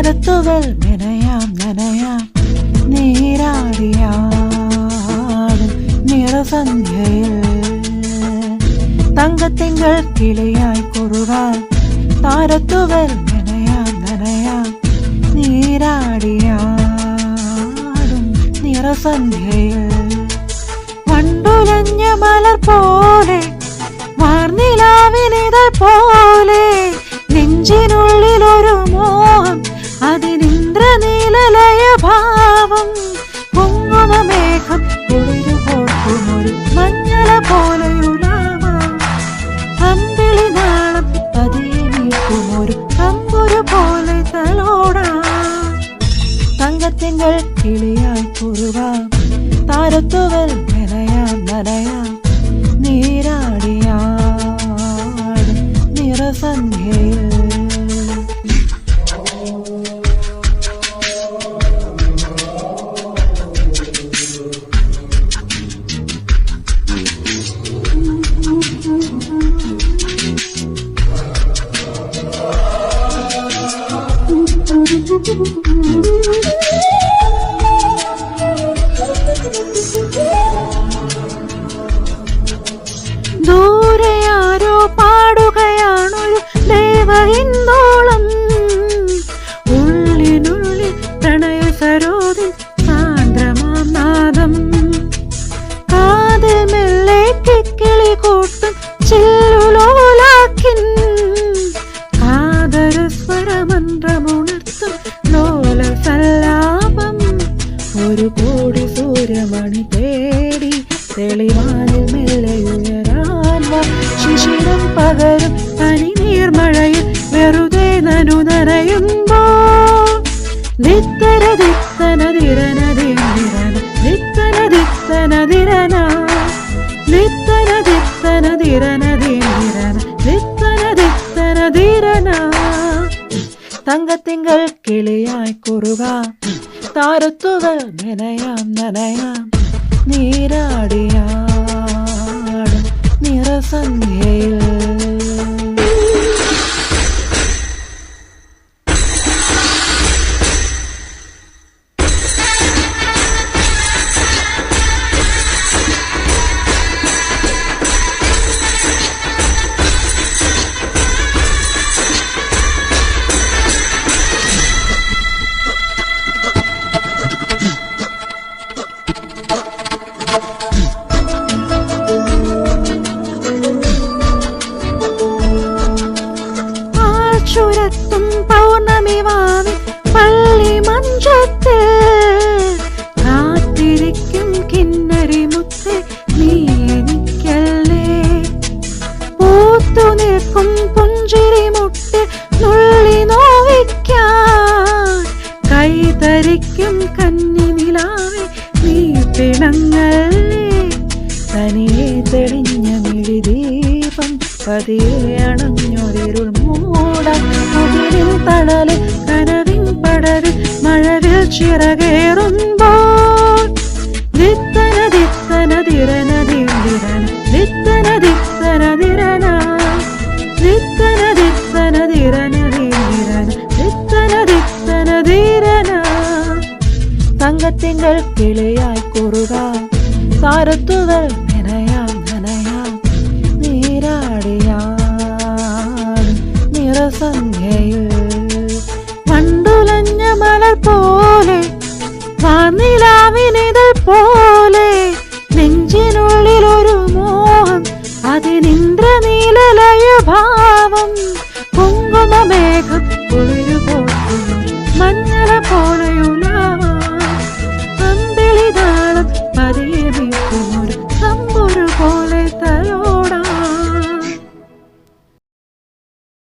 താരത്തുകൾ നനയാം നനയാം നീരാടിയാടും നിറസന്ധ്യയിൽ തങ്കത്തിങ്കൾ കിളിയായി കുറുകാൻ താരത്തുകൾ നനയാം നനയാം നീരാടിയാടും നിറസന്ധ്യയിൽ വണ്ടുലഞ്ഞ മലർ പോലെ വാർനിലാവിനിതൾ പോലെ നെഞ്ചിനുള്ളിൽ ഒരു മോഹം അതിനിന്ദ്രനീലലയ ഭാവം പൊങ്ങുന്ന മേഘം കുളിരുപോർക്കുമൊരു മഞ്ഞള പോലെയുലാവാം അമ്പിളി നാളം പതിയെ നീക്കുമൊരു കമ്പുരു പോലെ തലോടാം തങ്കത്തിങ്കൾ കിളിയായി കുറുകാം താരത്തുകൾ നനയാം നനയാം നീരാടിയാടും നിറസന്ധ്യയിൽ ദൂരെ ആരോ പാടുകയാണൊരു ദേവഹിന്ദോളം ഉള്ളിനുള്ളിൽ പ്രണയ സരോദിൻ സാന്ദ്രമാം നാദം കാതിൽ മെല്ലെ കിക്കിളി കൂട്ടും ചില്ലുലോലാക്കിൻ കാതരസ്വരമന്ത്രമുണർത്തും ലോല സല്ലാപം ഒരു കോടി സൂര്യമണി തേടി തെളിവാനിൽ മെല്ലെയുയരാൻ ശിശിരം പകരും പനി നീർമഴയിൽ വെറുതെ നനു നനയുമ്പോൾ നിത്തര ദിത്തന ദിരന ദിരന നിത്തന ദിത്തന ദിരന നിത്തന ദിത്തന ദിരന ദിരന നിത്തന ദിത്തന ദിരന തങ്കത്തിങ്കൾ കിളിയായി കുറുകാം താരത്തുകൾ നനയാം നനയാം നീരാടിയാടും നിറസന്ധ്യയിൽ ചുരത്തും പൗർണമി വാവി പള്ളി മഞ്ചത്ത് കാത്തിരിക്കും കിന്നരി മുത്ത് നീ എനിക്കല്ലേ പൂത്തു നിൽക്കും പുഞ്ചിരി മുട്ട് നുള്ളി നോവിക്കാൻ കൈതരിക്കും കന്നി നിലാവെ നീ പിണങ്ങല്ലേ തനിയെ തെളിഞ്ഞ മിഴിദീപം പതിയെ അണഞ്ഞൊരിരുൾ മൂടാൻ മുകിലിൻ തണല് കനവിൻ പടര് മഴവിൽ ചിറകേറുമ്പോൾ ദിത്തന ദിത്തന ദിരന ദിരന ദിത്തന ദിത്തന ദിരന ദിത്തന ദിത്തന ദിരന ദിരന ദിത്തന ദിത്തന ദിരന തങ്കത്തിങ്കൾ കിളിയായി കുറുകാം താരത്തുകൾ നനയാം നനയാം നീരാടിയാടും നിറസന്ധ്യയിൽ വണ്ടുലഞ്ഞ മലർ പോലെ വാർനിലാവിനിതൾ പോലെ